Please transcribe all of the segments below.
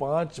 5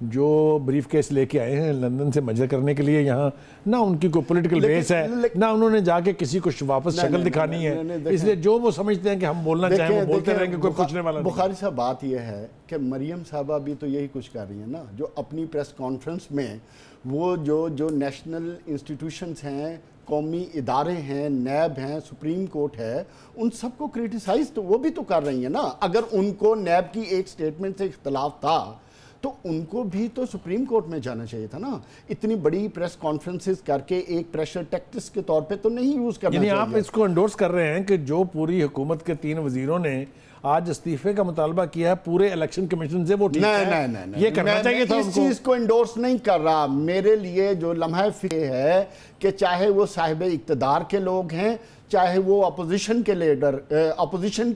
جو brief case لے کے آئے ہیں لندن سے مجر کرنے کے لیے یہاں، نہ ان کی کوئی پولیٹیکل بیس ہے، نہ انہوں نے جا کے کسی کو واپس شکل دکھانی ہے، اس لیے جو وہ سمجھتے ہیں کہ ہم بولنا چاہیں وہ بولتے رہیں گے، کوئی پوچھنے والا نہیں۔ بخاری صاحب بات یہ ہے کہ مریم صاحبہ بھی تو یہی کچھ کر رہی ہیں نا، جو اپنی پریس کانفرنس میں وہ جو نیشنل انسٹیٹیوشنز ہیں، قومی ادارے ہیں، نیب ہیں، سپریم کورٹ ہے، ان سب کو کریٹیسائز تو وہ بھی تو کر رہی ہیں نا۔ اگر ان کو نیب کی ایک سٹیٹمنٹ سے اختلاف تھا تو ان کو بھی تو سپریم کورٹ میں جانا چاہیے تھا نا۔ اتنی بڑی پریس کانفرنسز کر کے ایک پریشر ٹیکٹس کے طور پہ تو نہیں یوز کرنا چاہیے۔ یعنی آپ اس کو انڈورس کر رہے ہیں کہ جو پوری حکومت کے 3 وزیروں نے آج استعفے کا مطالبہ کیا ہے پورے الیکشن کمیشن سے، وہ ٹھیک ہے؟ یہ کرنا چاہیے تھا ان کو۔ اس چیز کو انڈورس نہیں کر رہا۔ میرے لیے جو لمحہ فکر ہے کہ چاہے وہ صاحب اقتدار کے لوگ ہیں، چاہے وہ اپوزیشن کے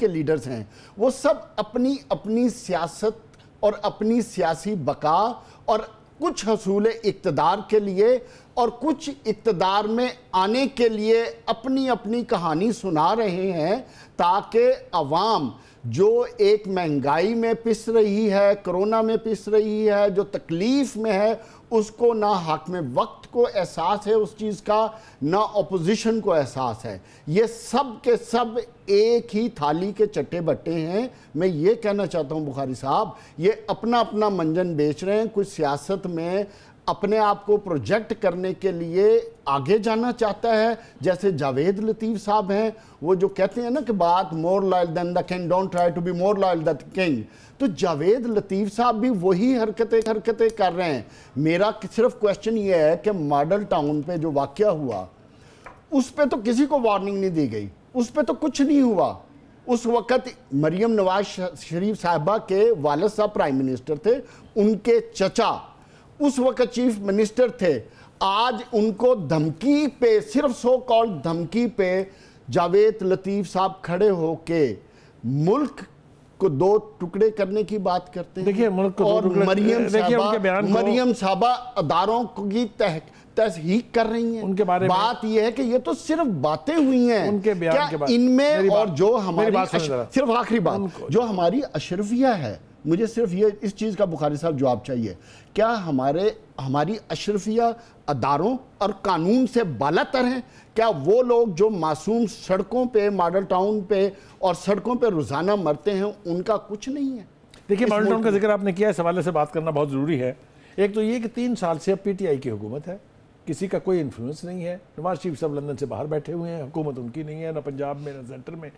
لیڈرز ہیں، وہ سب اپنی اپنی سیاست اور اپنی سیاسی بقا اور کچھ حصول اقتدار کے لیے اور کچھ اقتدار میں آنے کے لیے اپنی اپنی کہانی سنا رہے ہیں، تاکہ عوام جو ایک مہنگائی میں پس رہی ہے، کرونا میں پس رہی ہے، جو تکلیف میں ہے، اس کو نہ حاکم وقت کو احساس ہے اس چیز کا، نہ اپوزیشن کو احساس ہے۔ یہ سب کے سب ایک ہی تھالی کے چٹے بٹے ہیں۔ میں یہ کہنا چاہتا ہوں بخاری صاحب، یہ اپنا اپنا منجن بیچ رہے ہیں۔ کچھ سیاست میں اپنے آپ کو پروجیکٹ کرنے کے لیے آگے جانا چاہتا ہے، جیسے جاوید لطیف صاحب ہیں، وہ جو کہتے ہیں نا کہ بات more loyal than the king, don't try to be more loyal than the king۔ تو جاوید لطیف صاحب بھی وہی حرکتیں کر رہے ہیں۔ میرا صرف کویسچن یہ ہے کہ ماڈل ٹاؤن پہ جو واقعہ ہوا، اس پہ تو کسی کو وارننگ نہیں دی گئی، اس پہ تو کچھ نہیں ہوا۔ اس وقت مریم نواز شریف صاحبہ کے والد صاحب پرائم منسٹر تھے، ان کے چچا اس وقت چیف منسٹر تھے۔ آج ان کو دھمکی پہ، صرف سو کال دھمکی پہ جاوید لطیف صاحب کھڑے ہو کے ملک کو 2 ٹکڑے کرنے کی بات کرتے ہیں۔ دیکھیے ملک کو اور مریم صاحبہ اداروں کی تحقیق کر رہی ہیں۔ ان کے بارے میں بات یہ ہے کہ یہ تو صرف باتیں ہوئی ہیں، ان کے بیان کے بعد ان میں اور جو ہماری صرف آخری بات جو ہماری اشرفیہ ہے، مجھے صرف یہ اس چیز کا بخاری صاحب جواب چاہیے، کیا ہماری اشرفیہ اداروں اور قانون سے بالاتر ہیں؟ کیا وہ لوگ جو معصوم سڑکوں پہ، ماڈل ٹاؤن پہ اور سڑکوں پہ روزانہ مرتے ہیں، ان کا کچھ نہیں ہے؟ دیکھیے ماڈل ٹاؤن کا ذکر آپ نے کیا، اس حوالے سے بات کرنا بہت ضروری ہے۔ ایک تو یہ کہ 3 سال سے اب پی ٹی آئی کی حکومت ہے، کسی کا کوئی انفلوئنس نہیں ہے، نواز شریف صاحب لندن سے باہر بیٹھے ہوئے ہیں، حکومت ان کی نہیں ہے، نہ پنجاب میں نہ سینٹر میں۔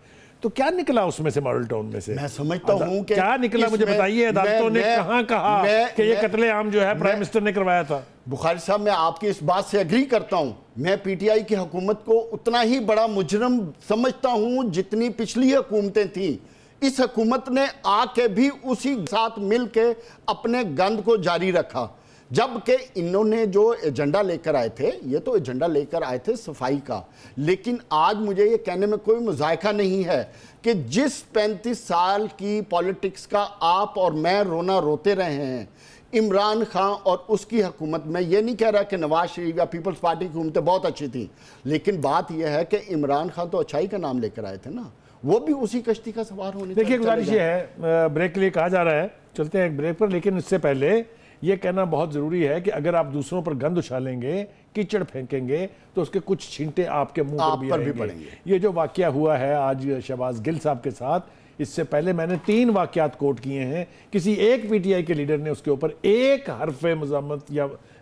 تو کیا نکلا اس میں سے ماڈل ٹاؤن میں سے؟ میں سمجھتا ہوں کہ کیا نکلا، مجھے بتائیے۔ عدالتوں نے کہاں کہا کہ یہ قتل عام جو ہے پرائم منسٹر نے کروایا تھا؟ بخاری صاحب میں آپ کی اس بات سے ایگری کرتا ہوں۔ میں پی ٹی آئی کی حکومت کو اتنا ہی بڑا مجرم سمجھتا ہوں جتنی پچھلی حکومتیں تھیں۔ اس حکومت نے آ کے بھی اسی ساتھ مل کے اپنے گند کو جاری رکھا، جبکہ انہوں نے جو ایجنڈا لے کر آئے تھے، یہ تو ایجنڈا لے کر آئے تھے صفائی کا۔ لیکن آج مجھے یہ کہنے میں کوئی مذائقہ نہیں ہے کہ جس 35 سال کی پالیٹکس کا آپ اور میں رونا روتے رہے ہیں، عمران خان اور اس کی حکومت میں یہ نہیں کہہ رہا کہ نواز شریف یا پیپلز پارٹی کی حکومتیں بہت اچھی تھیں، لیکن بات یہ ہے کہ عمران خان تو اچھائی کا نام لے کر آئے تھے نا، وہ بھی اسی کشتی کا سوار ہونے دیکھیے گزارش یہ ہے، بریک کے لیے کہا جا رہا ہے، چلتے ہیں ایک بریک پر، لیکن اس سے پہلے یہ کہنا بہت ضروری ہے کہ اگر آپ دوسروں پر گند اچھالیں گے، کیچڑ پھینکیں گے، تو اس کے کچھ چھینٹے آپ کے منہ پر بھی پڑیں گے۔ یہ جو واقعہ ہوا ہے آج شہباز گل صاحب کے ساتھ، اس سے پہلے میں نے 3 واقعات کوٹ کیے ہیں، کسی ایک پی ٹی آئی کے لیڈر نے اس کے اوپر ایک حرف مذمت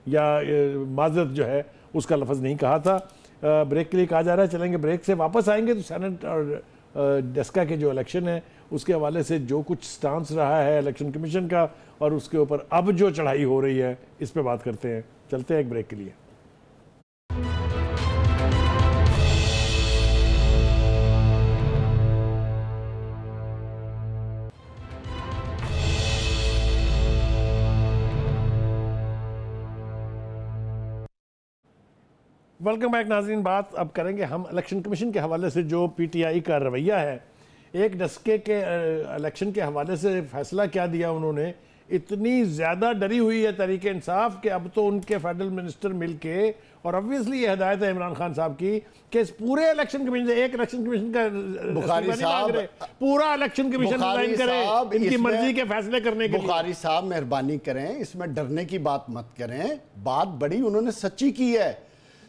یا معذرت جو ہے اس کا لفظ نہیں کہا تھا۔ بریک کے لیے کہا جا رہا ہے، چلیں گے بریک سے، واپس آئیں گے تو سینٹ اور ڈیسکا کے جو الیکشن ہے اس کے حوالے سے جو کچھ سٹانس رہا ہے الیکشن کمیشن کا اور اس کے اوپر اب جو چڑھائی ہو رہی ہے اس پہ بات کرتے ہیں۔ چلتے ہیں ایک بریک کے لیے۔ ویلکم بیک ناظرین، بات اب کریں گے ہم الیکشن کمیشن کے حوالے سے جو پی ٹی آئی کا رویہ ہے۔ ایک ڈسکے کے الیکشن کے حوالے سے فیصلہ کیا دیا انہوں نے، اتنی زیادہ ڈری ہوئی ہے تحریک انصاف کہ اب تو ان کے فیڈرل منسٹر مل کے، اور obviously یہ ہدایت ہے عمران خان صاحب کی کہ اس پورے الیکشن کمیشن سے، ایک الیکشن کمیشن کا بخاری صاحب پورا الیکشن کمیشن ڈیزائن کرے ان کی مرضی کے فیصلے کرنے کے لیے۔ بخاری صاحب مہربانی کریں، اس میں ڈرنے کی بات مت کریں، بات بڑی انہوں نے سچی کی ہے۔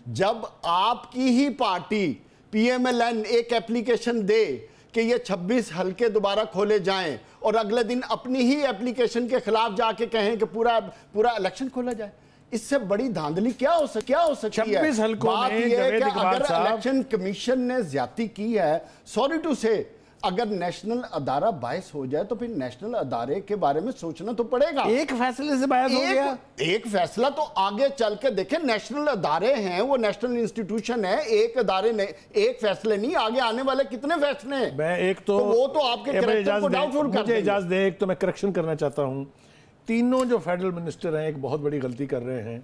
جب آپ کی ہی party P M L N ایک اپلیکیشن دے کہ یہ 26 حلقے دوبارہ کھولے جائیں اور اگلے دن اپنی ہی اپلیکیشن کے خلاف جا کے کہیں کہ پورا الیکشن کھولا جائے، اس سے بڑی دھاندلی کیا ہو سکتی ہے؟ 26 حلقوں بات میں یہ ہے جاوید کہ اقبال اگر صاحب الیکشن کمیشن نے زیادتی کی ہے، سوری ٹو سے، اگر نیشنل ادارہ باعث ہو جائے تو پھر نیشنل ادارے کے بارے میں سوچنا تو پڑے گا۔ ایک فیصلے سے باعث ہو گیا، ایک فیصلہ تو آگے چل کے دیکھیں، نیشنل ادارے ہیں، وہ نیشنل انسٹیٹیوشن ہے، ایک ادارے نے ایک فیصلے نہیں، آگے آنے والے کتنے فیصلے ہیں؟ میں ایک تو وہ تو آپ کے کریکٹر کو ڈاؤٹ فل کر مجھے اجازت دے، ایک تو میں کریکشن کرنا چاہتا ہوں، تینوں جو فیڈرل منسٹر ہیں ایک بہت بڑی غلطی کر رہے ہیں۔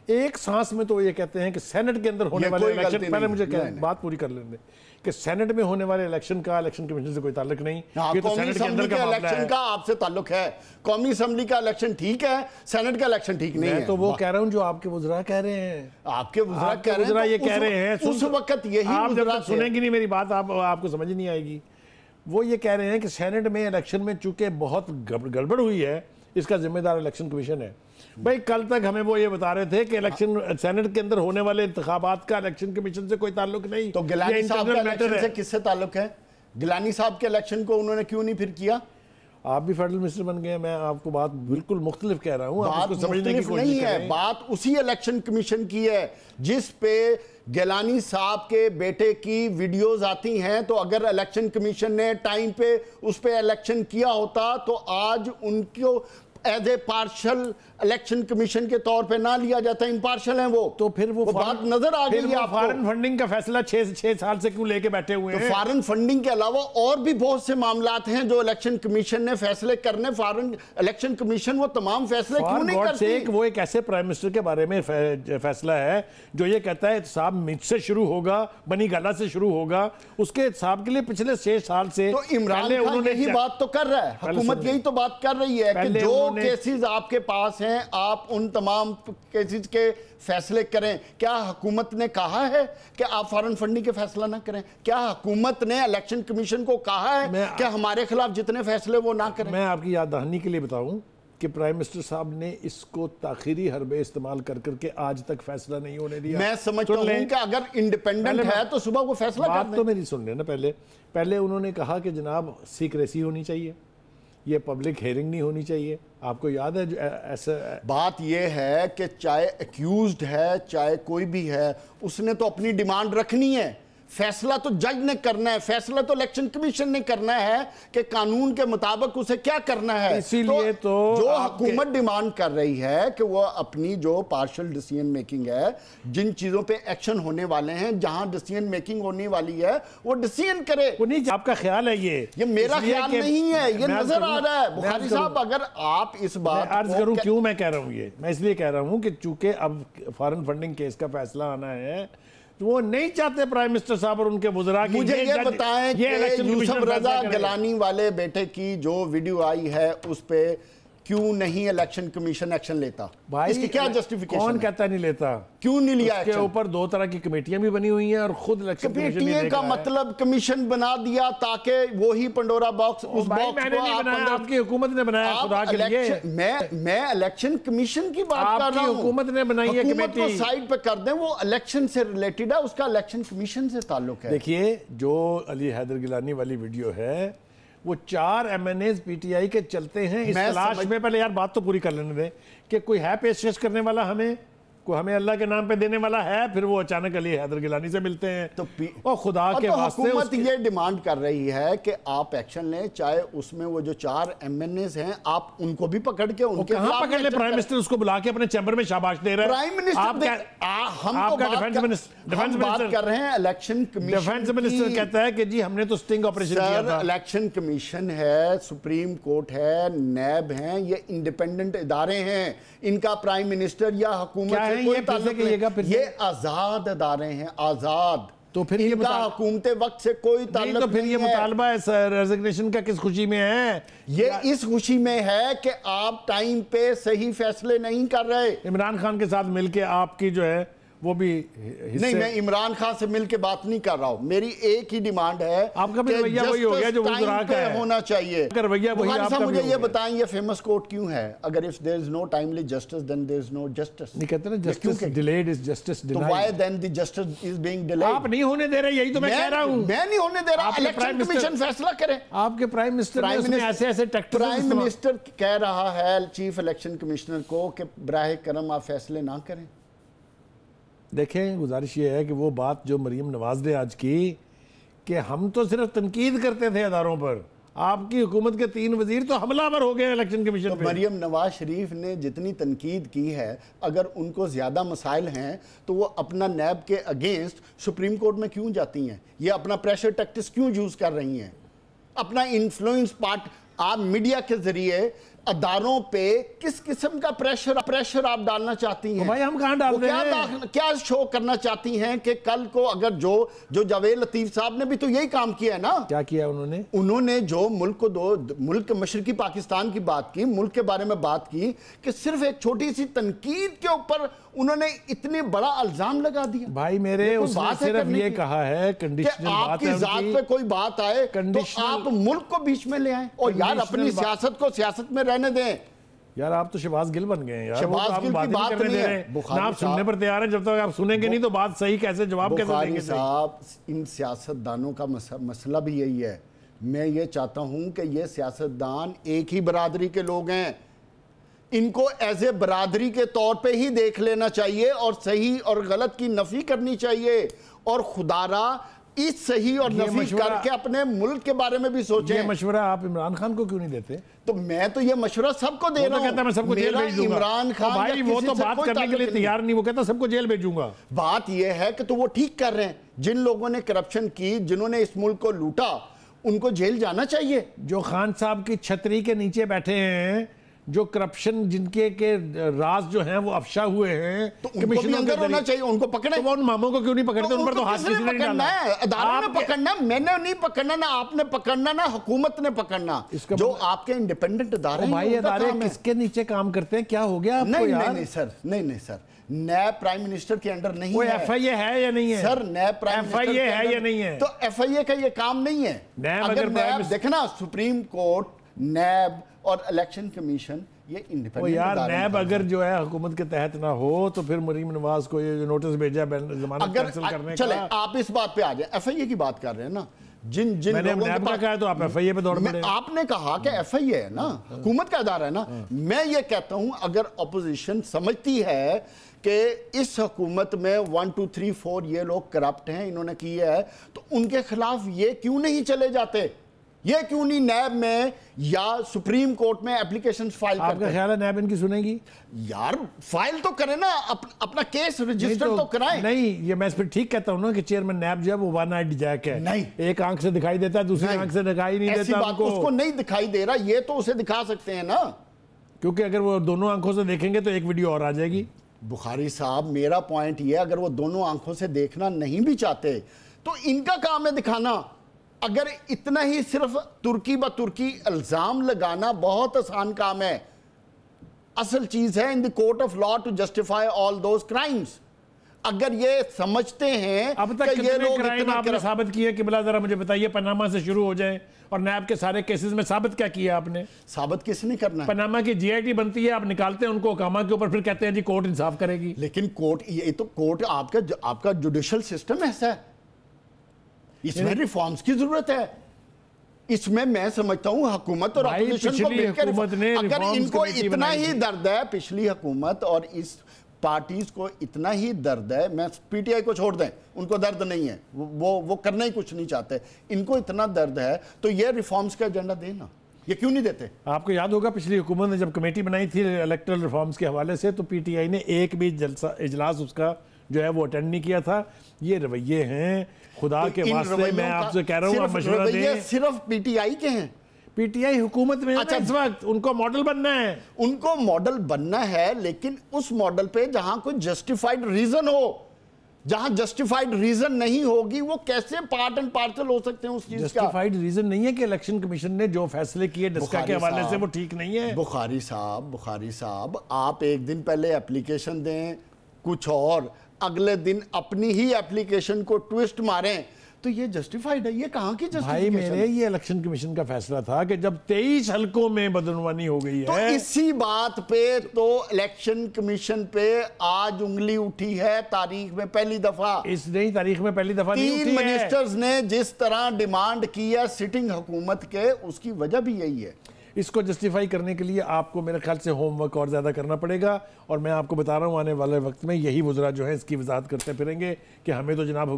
ایک سانس میں تو یہ کہتے ہیں کہ سینٹ کے اندر ہونے والے الیکشن، پہلے مجھے بات پوری کر لینے کہ سینٹ میں ہونے والے الیکشن کا الیکشن کمیشن سے کوئی تعلق نہیں، یہ تو سینٹ کے اندر کا معاملہ ہے۔ الیکشن کا آپ سے تعلق ہے، قومی اسمبلی کا الیکشن ٹھیک ہے، سینٹ کا الیکشن ٹھیک نہیں ہے۔ میں تو وہ کہہ رہا ہوں جو آپ کے وزراء کہہ رہے ہیں، آپ کے وزراء کہہ رہے ہیں، یہ کہہ رہے ہیں، اس وقت یہی آپ جب وزراء تک سنیں گی نہیں میری بات آپ کو سمجھ نہیں آئے گی۔ وہ یہ کہہ رہے ہیں کہ سینٹ میں الیکشن میں چونکہ بہت گڑبڑ ہوئی ہے، اس کا ذمہ دار الیکشن کمیشن ہے۔ بھائی کل تک ہمیں وہ یہ بتا رہے تھے کہ الیکشن سینٹ کے اندر ہونے والے انتخابات کا الیکشن کمیشن سے کوئی تعلق نہیں، تو گیلانی صاحب کا الیکشن سے کس سے تعلق ہے؟ گیلانی صاحب کے الیکشن کو انہوں نے کیوں نہیں پھر کیا؟ آپ بھی فیڈرل منسٹر بن گئے، میں آپ کو بات بالکل مختلف کہہ رہا ہوں، آپ بات اس کو سمجھنے کی مختلف کوشش نہیں ہے، کریں۔ بات اسی الیکشن کمیشن کی ہے جس پہ گیلانی صاحب کے بیٹے کی ویڈیوز آتی ہیں، تو اگر الیکشن کمیشن نے ٹائم پہ اس پہ الیکشن کیا ہوتا تو آج ان کو as a partial election commission کے طور پہ نہ لیا جاتا، امپارشل ہیں وہ، تو پھر وہ بات نظر آ گئی ہے آپ کو۔ فارن فنڈنگ کا فیصلہ 6 سال سے کیوں لے کے بیٹھے ہوئے ہیں؟ فارن فنڈنگ کے علاوہ اور بھی بہت سے معاملات ہیں جو الیکشن کمیشن نے فیصلے کرنے، فارن الیکشن کمیشن وہ تمام فیصلے کیوں نہیں کرتی؟ وہ ایک ایسے پرائم منسٹر کے بارے میں فیصلہ ہے جو یہ کہتا ہے احتساب مجھ سے شروع ہوگا، بنی گالا سے شروع ہوگا، اس کے احتساب کے لیے پچھلے 6 سال سے تو عمران خان یہی بات تو کر رہا ہے، حکومت یہی تو بات کر رہی ہے کہ جو کیسز آپ کے پاس ہیں آپ ان تمام کیسز کے فیصلے کریں۔ کیا حکومت نے کہا ہے کہ آپ فارن فنڈنگ کے فیصلہ نہ کریں؟ کیا حکومت نے الیکشن کمیشن کو کہا ہے کہ ہمارے خلاف جتنے فیصلے وہ نہ کریں؟ میں آپ کی یاد دہانی کے لیے بتاؤں کہ پرائم منسٹر صاحب نے اس کو تاخیری حربے استعمال کر کے آج تک فیصلہ نہیں ہونے دیا۔ میں سمجھتا ہوں کہ اگر انڈیپینڈنٹ ہے تو صبح وہ فیصلہ کر دیں۔ بات تو میری سن لیں نا، پہلے انہوں نے کہا کہ جناب سیکریسی ہونی چاہیے، یہ پبلک ہیئرنگ نہیں ہونی چاہیے۔ آپ کو یاد ہے جو ایسا بات یہ ہے کہ چاہے ایکیوزڈ ہے چاہے کوئی بھی ہے، اس نے تو اپنی ڈیمانڈ رکھنی ہے، فیصلہ تو جج نے کرنا ہے، فیصلہ تو الیکشن کمیشن نے کرنا ہے کہ قانون کے مطابق اسے کیا کرنا ہے۔ اسی لیے تو جو حکومت ڈیمانڈ کر رہی ہے کہ وہ اپنی جو پارشل ڈیسیژن میکنگ ہے، جن چیزوں پہ ایکشن ہونے والے ہیں، جہاں ڈیسیژن میکنگ ہونے والی ہے وہ ڈیسیژن کرے۔ آپ کا خیال ہے یہ میرا خیال نہیں ہے، یہ نظر آ رہا ہے۔ بخاری صاحب اگر آپ اس بات عرض کروں کیوں میں کہہ رہا ہوں یہ، میں اس لیے کہہ رہا ہوں کہ چونکہ اب فارن فنڈنگ کیس کا فیصلہ آنا ہے، وہ نہیں چاہتے پرائم منسٹر صاحب اور ان کے وزراء کی مجھے یہ بتائیں کہ یوسف رضا گیلانی والے بیٹے کی جو ویڈیو آئی ہے اس پہ کیوں نہیں الیکشن کمیشن ایکشن لیتا؟ اس کی کیا جسٹیفیکیشن؟ کون کہتا نہیں لیتا؟ کیوں نہیں لیا؟ اس کے اوپر 2 طرح کی کمیٹیاں بھی بنی ہوئی ہیں اور خود الیکشن کمیشن کمیٹیاں کا مطلب کمیشن بنا دیا تاکہ وہی پنڈورا باکس، اس باکس میں نے نہیں بنایا، آپ کی حکومت نے بنایا، خدا کے لیے میں الیکشن کمیشن کی بات کر رہا ہوں۔ حکومت نے بنائی ہے حکومت کو سائیڈ پہ کر دیں، وہ الیکشن سے ریلیٹڈ ہے، اس کا الیکشن کمیشن سے تعلق ہے۔ دیکھیے جو علی حیدر گیلانی والی ویڈیو ہے وہ 4 MNAs P T I کے چلتے ہیں اس تلاش میں، پہلے یار بات تو پوری کر لینے دیں، کہ کوئی ہے پیشکش کرنے والا ہمیں اللہ کے نام پہ دینے والا ہے، پھر وہ اچانک علی حیدر گیلانی سے ملتے ہیں اور خدا کے واسطے حکومت یہ ڈیمانڈ کر رہی ہے کہ آپ ایکشن لیں، چاہے اس میں وہ جو 4 ایم این ایز ہیں آپ ان کو بھی پکڑ کے ان کے کہاں پکڑ لے؟ پرائم منسٹر اس کو بلا کے اپنے چیمبر میں شاباش دے رہا ہے۔ پرائم منسٹر ہم بات کر رہے ہیں الیکشن کمیشن، ڈیفنس منسٹر کہتا ہے کہ جی ہم نے تو سٹنگ آپریشن کیا تھا۔ الیکشن کمیشن ہے، سپریم کورٹ ہے، نیب ہیں، یہ انڈیپینڈنٹ ادارے ہیں، ان کا پرائم منسٹر یا حکومت سے کوئی تعلق نہیں، یہ آزاد ادارے ہیں، آزاد۔ تو پھر ان کا حکومت وقت سے کوئی تعلق نہیں ہے. تو پھر یہ مطالبہ ریزگنیشن کا کس خوشی میں ہے؟ یہ اس خوشی میں ہے کہ آپ ٹائم پہ صحیح فیصلے نہیں کر رہے. عمران خان کے ساتھ مل کے آپ کی جو ہے وہ بھی نہیں، میں عمران خان سے مل کے بات نہیں کر رہا ہوں. میری ایک ہی ڈیمانڈ ہے آپ کا بھی رویہ وہی ہو گیا جو وزراء کا ہے ہونا چاہیے. رویہ وہی آپ کا مجھے یہ بتائیں یہ فیمس کوٹ کیوں ہے؟ اگر if there is no timely justice then there is no justice. نہیں کہتے نا justice delayed is justice تو denied. why then the justice is being delayed? آپ نہیں ہونے دے رہے، یہی تو میں کہہ رہا ہوں. میں نہیں ہونے دے رہا. الیکشن کمیشن فیصلہ کرے. آپ کے پرائم منسٹر نے اس میں ایسے ایسے ٹیکٹس پرائم منسٹر کہہ رہا ہے چیف الیکشن کمشنر کو کہ براہ کرم آپ فیصلے نہ کریں. دیکھیں گزارش یہ ہے کہ وہ بات جو مریم نواز نے آج کی کہ ہم تو صرف تنقید کرتے تھے اداروں پر، آپ کی حکومت کے 3 وزیر تو حملہ آور ہو گئے الیکشن کمیشن پہ. مریم نواز شریف نے جتنی تنقید کی ہے، اگر ان کو زیادہ مسائل ہیں تو وہ اپنا نیب کے اگینسٹ سپریم کورٹ میں کیوں جاتی ہیں؟ یہ اپنا پریشر ٹیکٹس کیوں یوز کر رہی ہیں؟ اپنا انفلوئنس پارٹ آپ میڈیا کے ذریعے اداروں پہ کس قسم کا پریشر آپ ڈالنا چاہتی ہیں؟ بھائی ہم کہاں ڈال رہے ہیں؟ کیا شو کرنا چاہتی ہیں کہ کل کو اگر جو جاوید لطیف صاحب نے بھی تو یہی کام کیا ہے نا. کیا کیا انہوں نے جو ملک مشرقی پاکستان کی بات کی، ملک کے بارے میں بات کی کہ صرف ایک چھوٹی سی تنقید کے اوپر انہوں نے اتنے بڑا الزام لگا دیا. بھائی میرے اس نے صرف یہ کہا ہے کہ آپ کی ذات پہ کوئی بات آئے تو آپ ملک کو بیچ میں لے آئیں اور یار اپنی سیاست کو سیاست میں رہنے دیں. یار آپ تو شہباز گل بن گئے ہیں یار. شہباز گل کی بات نہیں ہے. نہ آپ سننے پر تیار ہیں، جب تک آپ سنیں گے نہیں تو بات صحیح کیسے جواب کیسے دیں گے؟ صاحب ان سیاستدانوں کا مسئلہ بھی یہی ہے. میں یہ چاہتا ہوں کہ یہ سیاستدان ایک ہی برادری کے لوگ ہیں. ان کو ایز اے برادری کے طور پہ ہی دیکھ لینا چاہیے اور صحیح اور غلط کی نفی کرنی چاہیے اور خدا را اس صحیح اور نفی کر کے اپنے ملک کے بارے میں بھی سوچیں. یہ مشورہ آپ عمران خان کو کیوں نہیں دیتے؟ تو میں تو یہ مشورہ سب کو دے رہا ہوں. وہ تو کہتا میں سب کو جیل بھیج دوں گا. عمران خان بھائی وہ تو بات کرنے کے لیے تیار نہیں، وہ کہتا سب کو جیل بھیجوں گا. بات یہ ہے کہ تو وہ ٹھیک کر رہے ہیں. جن لوگوں نے کرپشن کی، جنہوں نے اس ملک کو لوٹا، ان کو جیل جانا چاہیے. جو خان صاحب کی چھتری کے نیچے بیٹھے ہیں، جو کرپشن جن کے راز جو ہیں وہ افشا ہوئے ہیں، تو ان کو بھی اندر ہونا چاہیے، ان کو پکڑیں. تو وہ ان ماموں کو کیوں نہیں پکڑتے؟ ان پر تو ہاتھ کسی نے نہیں ڈالا. اداروں نے پکڑنا، میں نے نہیں پکڑنا، نہ آپ نے پکڑنا، نہ حکومت نے پکڑنا. جو آپ کے انڈیپینڈنٹ ادارے ہیں. بھائی ادارے کس کے نیچے کام کرتے ہیں؟ کیا ہو گیا آپ کو یار؟ نہیں سر، نہیں سر، نیب پرائم منسٹر کے انڈر نہیں ہے. وہ ایف آئی اے ہے یا نہیں ہے؟ سر نیب پرائم منسٹر ایف آئی اے ہے یا نہیں ہے؟ تو ایف آئی اے کا یہ کام نہیں ہے. اگر نیب دیکھنا، سپریم کورٹ، نیب اور الیکشن کمیشن یہ انڈیپینڈنٹ یار نیب اگر جو ہے حکومت کے تحت نہ ہو تو پھر مریم نواز کو یہ نوٹس بھیجا ضمانت کینسل کرنے کا. چلیں آپ اس بات پہ آ جائیں. ایف آئی اے کی بات کر رہے ہیں نا. جن میں نے نیب کا کہا ہے تو آپ ایف آئی اے پہ دوڑ پڑے. آپ نے کہا کہ ایف آئی اے ہے نا، حکومت کا ادارہ ہے نا. میں یہ کہتا ہوں اگر اپوزیشن سمجھتی ہے کہ اس حکومت میں 1 2 3 4 یہ لوگ کرپٹ ہیں، انہوں نے کیا ہے، تو ان کے خلاف یہ کیوں نہیں چلے جاتے؟ یہ کیوں نہیں نیب میں یا سپریم کورٹ میں اپلیکیشنز فائل کرتے؟ آپ کا خیال ہے نیب ان کی سنے گی؟ یار فائل تو کریں نا، اپنا کیس رجسٹر تو کرائیں. نہیں، یہ میں پھر ٹھیک کہتا ہوں نا کہ چیئرمین نیب جو ہے وہ ون آئیڈ جیک ہے. نہیں، ایک آنکھ سے دکھائی دیتا ہے، دوسری آنکھ سے دکھائی نہیں دیتا. ایسی بات اس کو نہیں دکھائی دے رہا، یہ تو اسے دکھا سکتے ہیں نا. کیونکہ اگر وہ دونوں آنکھوں سے دیکھیں گے تو ایک ویڈیو اور آ جائے گی. بخاری صاحب میرا پوائنٹ یہ ہے اگر وہ دونوں آنکھوں سے دیکھنا نہیں بھی چاہتے تو ان کا کام ہے دکھانا. اگر اتنا ہی صرف ترکی با ترکی الزام لگانا بہت آسان کام ہے. اصل چیز ہے in the court of law to justify all those crimes. اگر یہ سمجھتے ہیں اب تک کتنے کرائم آپ نے ثابت کیے کہ بلا ذرا مجھے بتائیے. پاناما سے شروع ہو جائیں اور نیب کے سارے کیسز میں ثابت کیا کیا آپ نے؟ ثابت کس نے کرنا ہے؟ پاناما کی جی آئی ٹی بنتی ہے، آپ نکالتے ہیں ان کو اقامہ کے اوپر، پھر کہتے ہیں جی کورٹ انصاف کرے گی. لیکن کورٹ، یہ تو کورٹ آپ کا جوڈیشل سسٹم ایسا ہے، اس میں ریفارمز کی ضرورت ہے. اس میں سمجھتا ہوں حکومت اور اپوزیشن کو مل کر، اگر ان کو اتنا ہی درد ہے، پچھلی حکومت اور اس پارٹیز کو اتنا ہی درد ہے، میں پی ٹی آئی کو چھوڑ دیں، ان کو درد نہیں ہے، وہ کرنا ہی کچھ نہیں چاہتے. ان کو اتنا درد ہے تو یہ ریفارمز کا ایجنڈا دینا، یہ کیوں نہیں دیتے؟ آپ کو یاد ہوگا پچھلی حکومت نے جب کمیٹی بنائی تھی الیکٹرل ریفارمز کے حوالے سے تو پی ٹی آئی نے ایک بھی اجلاس اس کا جو ہے وہ اٹینڈ نہیں کیا تھا. یہ رویے ہیں، خدا کے واسطے میں آپ سے کہہ رہا ہوں آپ مشورہ دیں. صرف پی ٹی آئی کے ہیں؟ پی ٹی آئی حکومت میں اس وقت ان کو ماڈل بننا ہے. ان کو ماڈل بننا ہے لیکن اس ماڈل پہ جہاں کوئی جسٹیفائیڈ ریزن ہو، جہاں جسٹیفائیڈ ریزن نہیں ہوگی وہ کیسے پارٹ اینڈ پارسل ہو سکتے ہیں اس چیز کا؟ جسٹیفائیڈ ریزن نہیں ہے کہ الیکشن کمیشن نے جو فیصلے کیے ڈسکا کے حوالے سے وہ ٹھیک نہیں ہے. بخاری صاحب آپ ایک دن پہلے اپلیکیشن دیں کچھ اور اگلے دن اپنی ہی اپلیکیشن کو ٹویسٹ ماریں تو یہ جسٹیفائیڈ ہے؟ یہ کہاں کی بھائی جسٹیفیکیشن میرے یہ الیکشن کمیشن کا فیصلہ تھا کہ جب 23 حلقوں میں بدعنوانی ہو گئی تو ہے اسی بات پہ تو الیکشن کمیشن پہ آج انگلی اٹھی ہے تاریخ میں پہلی دفعہ. اس نئی تاریخ میں پہلی دفعہ نہیں اٹھی ہے. 3 منسٹرز نے جس طرح ڈیمانڈ کی ہے سٹنگ حکومت کے اس کی وجہ بھی یہی ہے. اس کو جسٹیفائی کرنے کے لیے آپ کو میرے خیال سے ہوم ورک اور زیادہ کرنا پڑے گا اور میں آپ کو بتا رہا ہوں آنے والے وقت میں یہی وزراء جو ہیں اس کی وضاحت کرتے پھریں گے کہ ہمیں تو جناب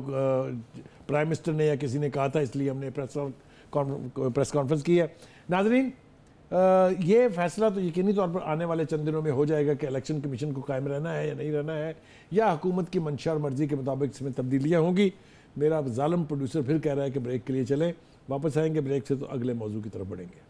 پرائم منسٹر نے یا کسی نے کہا تھا اس لیے ہم نے پریس کانفرنس کی ہے. ناظرین یہ فیصلہ تو یقینی طور پر آنے والے چند دنوں میں ہو جائے گا کہ الیکشن کمیشن کو قائم رہنا ہے یا نہیں رہنا ہے یا حکومت کی منشا اور مرضی کے مطابق اس میں تبدیلیاں ہوں گی. میرا ظالم پروڈیوسر پھر کہہ رہا ہے کہ بریک کے لیے چلیں. واپس آئیں گے بریک سے تو اگلے موضوع کی طرف بڑھیں گے.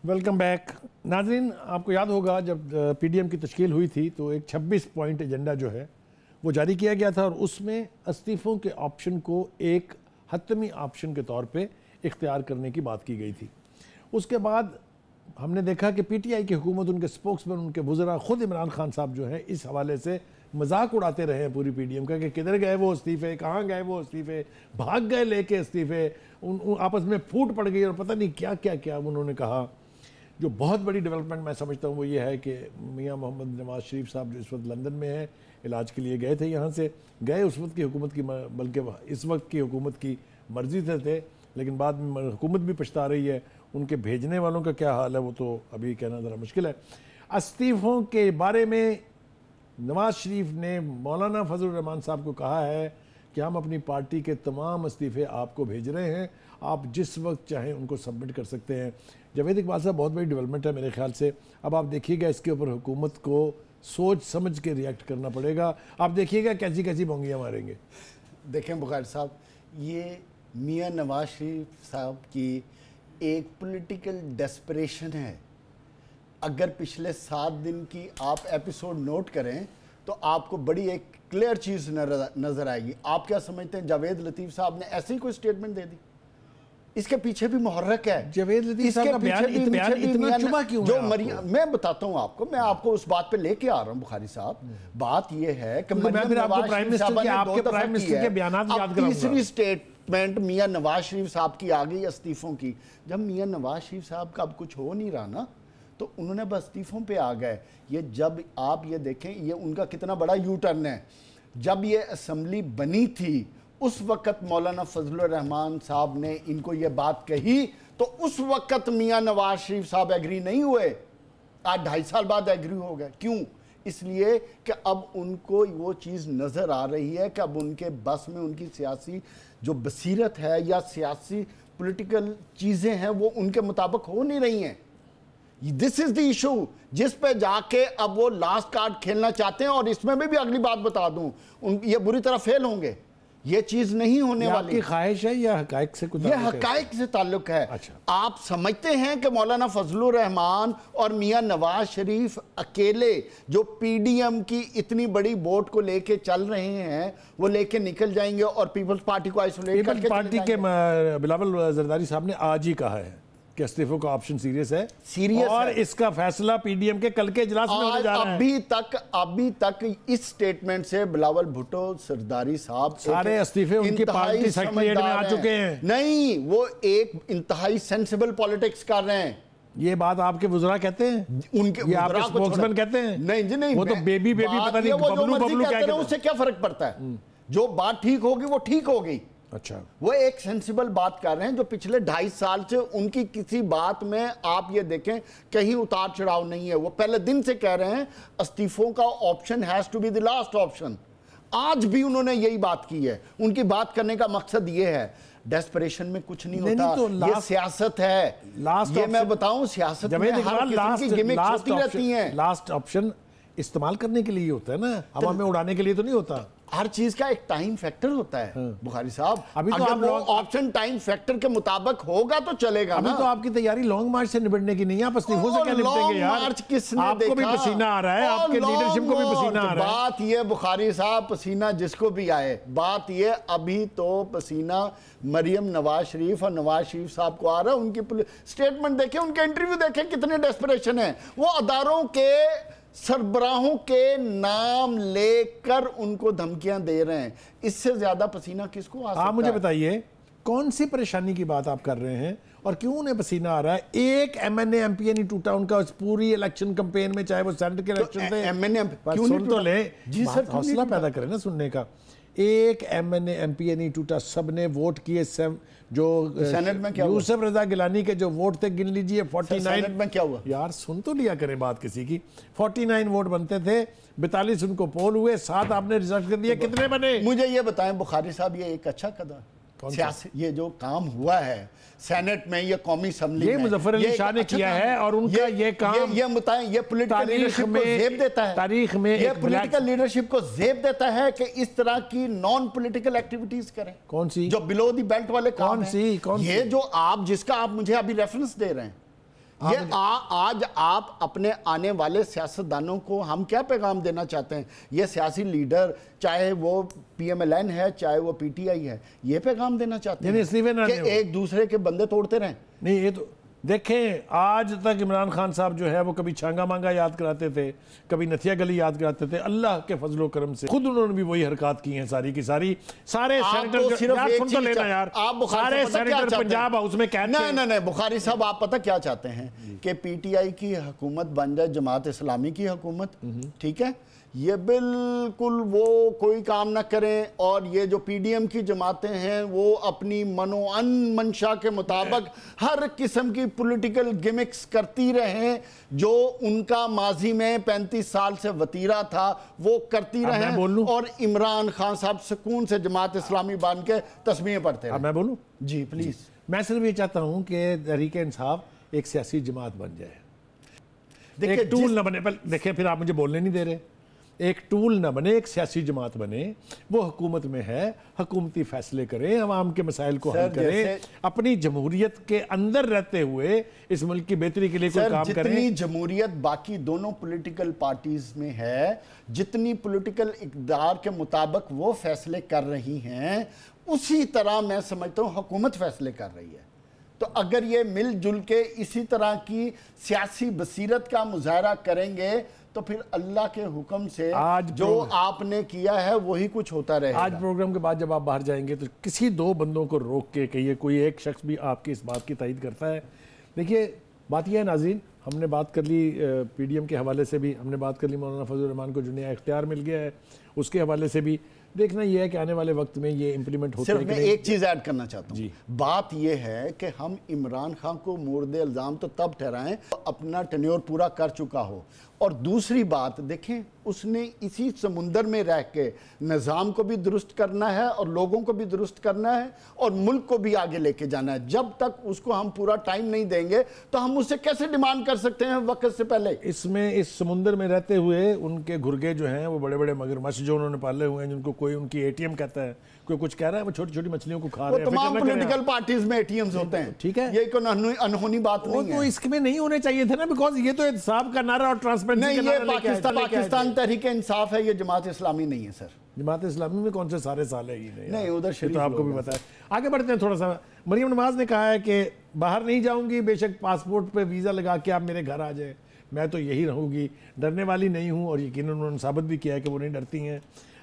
Welcome back. ناظرین آپ کو یاد ہوگا جب پی ڈی ایم کی تشکیل ہوئی تھی تو ایک 26 پوائنٹ ایجنڈا جو ہے وہ جاری کیا گیا تھا اور اس میں استعفوں کے آپشن کو ایک حتمی آپشن کے طور پہ اختیار کرنے کی بات کی گئی تھی. اس کے بعد ہم نے دیکھا کہ پی ٹی آئی کی حکومت ان کے سپوکس مین ان کے وزراء خود عمران خان صاحب جو ہیں اس حوالے سے مذاق اڑاتے رہے ہیں پوری پی ڈی ایم کا کہ کدھر گئے وہ استعفے, کہاں گئے وہ استعفے, بھاگ گئے لے کے استعفے, آپس میں پھوٹ پڑ گئی اور پتہ نہیں کیا کیا کیا انہوں نے کہا. جو بہت بڑی ڈیولپمنٹ میں سمجھتا ہوں وہ یہ ہے کہ میاں محمد نواز شریف صاحب جو اس وقت لندن میں ہیں علاج کے لیے گئے تھے, یہاں سے گئے اس وقت کی حکومت کی بلکہ اس وقت کی حکومت کی مرضی سے تھے لیکن بعد میں حکومت بھی پچھتا رہی ہے. ان کے بھیجنے والوں کا کیا حال ہے وہ تو ابھی کہنا ذرا مشکل ہے. استعفوں کے بارے میں نواز شریف نے مولانا فضل الرحمان صاحب کو کہا ہے کہ ہم اپنی پارٹی کے تمام استعفے آپ کو بھیج رہے ہیں, آپ جس وقت چاہیں ان کو سبمٹ کر سکتے ہیں. جاوید اقبال صاحب بہت بڑی ڈیولپمنٹ ہے میرے خیال سے. اب آپ دیکھیے گا اس کے اوپر حکومت کو سوچ سمجھ کے ریئیکٹ کرنا پڑے گا. آپ دیکھیے گا کیسی کیسی بونگیاں ماریں گے. دیکھیں بخاری صاحب یہ میاں نواز شریف صاحب کی ایک پولیٹیکل ڈیسپریشن ہے. اگر پچھلے 7 دن کی آپ ایپیسوڈ نوٹ کریں تو آپ کو بڑی ایک کلیئر چیز نظر آئے گی. آپ کیا سمجھتے ہیں جاوید لطیف صاحب نے ایسی کوئی سٹیٹمنٹ دے دی؟ اس کے پیچھے بھی محرک ہے. جاوید لطیف صاحب کا بیان اتنا چبا کیوں ہے؟ میں بتاتا ہوں آپ کو, میں آپ کو اس بات پہ لے کے آ رہا ہوں بخاری صاحب. بات یہ ہے کہ تیسری سٹیٹمنٹ میاں نواز شریف صاحب کی آ گئی استعفوں کی. جب میاں نواز شریف صاحب کا اب کچھ ہو نہیں رہا نا تو انہوں نے بس استعفوں پہ آ گئے. یہ جب آپ یہ دیکھیں یہ ان کا کتنا بڑا یو ٹرن ہے. جب یہ اسمبلی بنی تھی اس وقت مولانا فضل الرحمان صاحب نے ان کو یہ بات کہی تو اس وقت میاں نواز شریف صاحب ایگری نہیں ہوئے. آج 2.5 سال بعد ایگری ہو گئے. کیوں؟ اس لیے کہ اب ان کو وہ چیز نظر آ رہی ہے کہ اب ان کے بس میں ان کی سیاسی جو بصیرت ہے یا سیاسی پولیٹیکل چیزیں ہیں وہ ان کے مطابق ہو نہیں رہی ہیں. دس از دی ایشو جس پہ جا کے اب وہ لاسٹ کارڈ کھیلنا چاہتے ہیں. اور اس میں بھی اگلی بات بتا دوں یہ بری طرح فیل ہوں گے. یہ چیز نہیں ہونے والی. آپ کی خواہش ہے یا حقائق سے کچھ؟ یہ حقائق سے تعلق ہے. آپ سمجھتے ہیں کہ مولانا فضل الرحمان اور میاں نواز شریف اکیلے جو پی ڈی ایم کی اتنی بڑی ووٹ کو لے کے چل رہے ہیں وہ لے کے نکل جائیں گے اور پیپلز پارٹی کو آئسولیٹ کر کے پیپلز پارٹی کے بلاول زرداری صاحب نے آج ہی کہا ہے کہ استعفوں کا آپشن سیریس ہے اور اس کا فیصلہ پی ڈی ایم کے کل کے اجلاس میں ہونے جا رہا ہے. ابھی تک اس سٹیٹمنٹ سے بلاول بھٹو زرداری صاحب سارے استعفے ان کی پارٹی سیکریٹریٹ میں آ چکے ہیں. نہیں, وہ ایک انتہائی سینسیبل پالیٹکس کر رہے ہیں. یہ بات آپ کے وزراء کہتے ہیں؟ ان کے آپ کے سپوکس مین کہتے ہیں؟ نہیں جی نہیں, وہ تو بیبی پتہ نہیں ببلو ببلو کیا کہتے ہیں. اس سے کیا فرق پڑتا ہے؟ جو بات ٹھیک ہوگی وہ ٹھیک ہوگی. اچھا, وہ ایک سینسیبل بات کر رہے ہیں جو پچھلے 2.5 سال سے ان کی کسی بات میں آپ یہ دیکھیں کہیں اتار چڑھاؤ نہیں ہے. وہ پہلے دن سے کہہ رہے ہیں استعفوں کا option has to be the last option. آج بھی انہوں نے یہی بات کی ہے. ان کی بات کرنے کا مقصد یہ ہے ڈیسپریشن میں کچھ نہیں ہوتا, یہ سیاست ہے. یہ میں بتاؤں سیاست میں ہر قسم کی گیمکس ہوتی رہتی ہیں. لاسٹ آپشن استعمال کرنے کے لیے ہوتا ہے نا, ہوا میں اڑانے کے لیے تو نہیں ہوتا. ہر چیز کا ایک ٹائم فیکٹر ہوتا ہے بخاری صاحب. ابھی تو اگر وہ آپشن ٹائم فیکٹر کے مطابق ہوگا تو چلے گا نا. ابھی تو آپ کی تیاری لانگ مارچ سے نبٹنے کی نہیں ہے, آپ استعفوں سے کیا نپٹیں گے یار؟ مارچ کس نے آپ کو بھی پسینہ آ رہا ہے, آپ کے لیڈرشپ کو بھی پسینہ آ رہا ہے. بات یہ بخاری صاحب, پسینہ جس کو بھی آئے, بات یہ ابھی تو پسینہ مریم نواز شریف اور نواز شریف صاحب کو آ رہا ہے. ان کی سٹیٹمنٹ دیکھیں, ان کے انٹرویو دیکھیں, کتنے ڈیسپریشن ہیں. وہ اداروں کے سربراہوں کے نام لے کر ان کو دھمکیاں دے رہے ہیں. اس سے زیادہ پسینہ کس کو آ سکتا ہے؟ آپ مجھے بتائیے کون سی پریشانی کی بات آپ کر رہے ہیں اور کیوں انہیں پسینہ آ رہا ہے؟ ایک M N A M P A نہیں ٹوٹا ان کا اس پوری الیکشن کمپین میں, چاہے وہ سینٹ کے الیکشن تھے. سن تو لیں, حوصلہ پیدا کریں نا سننے کا. ایک M N A M P A نہیں ٹوٹا, سب نے ووٹ کیے. جو یوسف رضا گیلانی کے جو ووٹ تھے گن لیجئے 49. سینٹ میں کیا ہوا یار سن تو لیا کریں بات کسی کی. 49 ووٹ بنتے تھے, 42 ان کو پول ہوئے, 7 آپ نے ریزلٹ کر دیا, کتنے بنے؟ مجھے یہ بتائیں بخاری صاحب, یہ ایک اچھا قدم سیاسی, یہ جو کام ہوا ہے سینٹ میں, یہ قومی اسمبلی میں, یہ مظفر علی شاہ نے کیا ہے, اور ان کا یہ کام یہ بتائیں, یہ پولیٹیکل لیڈرشپ کو زیب دیتا ہے. تاریخ میں یہ پولیٹیکل لیڈرشپ کو زیب دیتا ہے کہ اس طرح کی نان پولیٹیکل ایکٹیویٹیز کریں. کون سی؟ جو بلو دی بیلٹ والے کام ہیں. کون سی؟ یہ جو آپ, جس کا آپ مجھے ابھی ریفرنس دے رہے ہیں, یہ آج آپ اپنے آنے والے سیاستدانوں کو ہم کیا پیغام دینا چاہتے ہیں؟ یہ سیاسی لیڈر, چاہے وہ پی ایم ایل این ہے, چاہے وہ پی ٹی آئی ہے, یہ پیغام دینا چاہتے ہیں کہ ایک دوسرے کے بندے توڑتے رہیں. نہیں, یہ تو دیکھیں, آج تک عمران خان صاحب جو ہے وہ کبھی چھانگا مانگا یاد کراتے تھے, کبھی نتھیا گلی یاد کراتے تھے. اللہ کے فضل و کرم سے خود انہوں نے بھی وہی حرکات کی ہیں ساری کی ساری. سارے سینیٹر, یار سن تو لینا یار, سارے سینیٹر پنجاب ہاؤس میں کہتے ہیں. نہیں بخاری صاحب, آپ پتہ کیا چاہتے ہیں کہ پی ٹی آئی کی حکومت بن جائے جماعت اسلامی کی حکومت, ٹھیک ہے, یہ بالکل وہ کوئی کام نہ کریں, اور یہ جو پی ڈی ایم کی جماعتیں ہیں وہ اپنی منشا کے مطابق ہر قسم کی پولیٹیکل گمکس کرتی رہیں, جو ان کا ماضی میں 35 سال سے وطیرہ تھا وہ کرتی رہیں, اور عمران خان صاحب سکون سے جماعت اسلامی بن کے تسمیہ پڑھتے رہیں. اب میں بولوں؟ جی پلیز. میں صرف یہ چاہتا ہوں کہ تحریک انصاف ایک سیاسی جماعت بن جائے, ایک ٹول نہ بنے. دیکھیں پھر آپ مجھے بولنے نہیں دے رہے. ایک ٹول نہ بنے, ایک سیاسی جماعت بنے, وہ حکومت میں ہے, حکومتی فیصلے کریں, عوام کے مسائل کو حل کریں, اپنی جمہوریت کے اندر رہتے ہوئے اس ملک کی بہتری کے لیے کوئی کام کریں. جتنی جمہوریت باقی دونوں پولیٹیکل پارٹیز میں ہے, جتنی پولیٹیکل اقدار کے مطابق وہ فیصلے کر رہی ہیں, اسی طرح میں سمجھتا ہوں حکومت فیصلے کر رہی ہے. تو اگر یہ مل جل کے اسی طرح کی سیاسی بصیرت کا مظاہرہ کریں گے تو پھر اللہ کے حکم سے جو آپ نے کیا ہے وہی کچھ ہوتا رہے گا. آج پروگرام کے بعد جب آپ باہر جائیں گے تو کسی 2 بندوں کو روک کے کہیے, کوئی ایک شخص بھی آپ کی اس بات کی تائید کرتا ہے. دیکھیے بات یہ ہے ناظرین, ہم نے بات کر لی پی ڈی ایم کے حوالے سے بھی, ہم نے بات کر لی مولانا فضل الرحمان کو جو نیا اختیار مل گیا ہے اس کے حوالے سے بھی. دیکھنا یہ ہے کہ آنے والے وقت میں یہ امپلیمنٹ ہوتے ہیں. صرف میں ایک چیز ایڈ کرنا چاہتا ہوں. بات یہ ہے کہ ہم عمران خان کو مورد الزام تو تب ٹھہرائیں اپنا ٹینیور پورا کر چکا ہو, اور دوسری بات دیکھیں, اس نے اسی سمندر میں رہ کے نظام کو بھی درست کرنا ہے اور لوگوں کو بھی درست کرنا ہے اور ملک کو بھی آگے لے کے جانا ہے. جب تک اس کو ہم پورا ٹائم نہیں دیں گے تو ہم اس سے کیسے ڈیمانڈ کر سکتے ہیں وقت سے پہلے؟ اس سمندر میں رہتے ہوئے ان کے گھرگے جو ہیں وہ بڑے بڑے مگرمچھ جو انہوں نے پالے ہوئے ہیں, جن کو کوئی ان کی اے ٹی ایم کہتا ہے, کوئی کچھ کہہ رہا ہے, وہ چھوٹی چھوٹی مچھلیوں کو کھا رہے ہیں. وہ تمام پولیٹیکل پارٹیز میں اے ٹی ایمز ہوتے ہیں, ٹھیک ہے, یہ کوئی انہونی بات نہیں ہے. وہ اس میں نہیں ہونے چاہیے تھے نا, بیکاز یہ تو احتساب کا نعرہ اور ٹرانسپیرنسی کا نعرہ. پاکستان تحریک انصاف ہے, یہ جماعت اسلامی نہیں ہے. سر جماعت اسلامی میں کون سے سارے سال ہے ہی نہیں, ادھر شریف تو آپ کو بھی پتا ہے. آگے بڑھتے ہیں تھوڑا سا. مریم نواز نے کہا ہے کہ باہر نہیں جاؤں گی, بے شک پاسپورٹ پہ ویزا لگا کے آپ میرے گھر آ جائیں, میں تو یہی رہوں گی, ڈرنے والی نہیں ہوں. اور یقیناً انہوں نے ثابت بھی کیا ہے کہ وہ نہیں ڈرتی ہیں.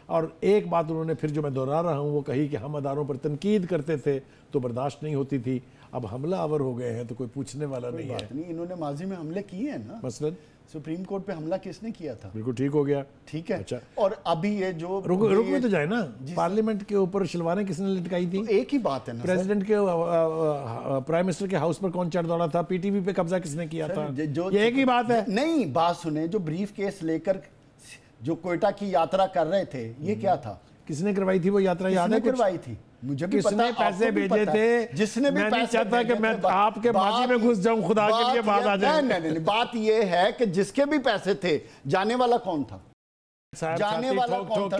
اور ایک بات انہوں نے پھر جو میں دہرا رہا ہوں وہ کہی کہ ہم اداروں پر تنقید کرتے تھے تو برداشت نہیں ہوتی تھی, اب حملہ آور ہو گئے ہیں تو کوئی پوچھنے والا نہیں ہے. انہوں نے ماضی میں حملے کیے ہیں نا, مثلا سپریم کورٹ پہ حملہ کس نے کیا تھا؟ بالکل ٹھیک ہو گیا, ٹھیک ہے. اچھا, اور ابھی یہ جو رک میں تو جائے نا, پارلیمنٹ کے اوپر شلواریں کس نے لٹکائی تھی؟ ایک ہی بات ہے نا, پریزیڈنٹ کے پرائم منسٹر کے ہاؤس پر کون چڑھ دوڑا تھا, پی ٹی وی پہ قبضہ کس نے کیا تھا, یہ ایک ہی بات ہے. نہیں, بات سنیں, جو بریف کیس لے کر جو کوئٹہ کی یاترا کر رہے تھے, یہ کیا تھا؟ کس نے کروائی تھی وہ یاترا, یاد ہے؟ کروائی تھی مجھے بھی کس نے پیسے بھیجے تھے؟ جس نے بھی میں نہیں چاہتا کہ میں آپ کے ماضی میں گھس جاؤں، خدا کے لیے بات آ جائے۔ نہیں، بات یہ ہے کہ جس کے بھی پیسے تھے، جانے والا کون تھا؟ جانے والا کون تھا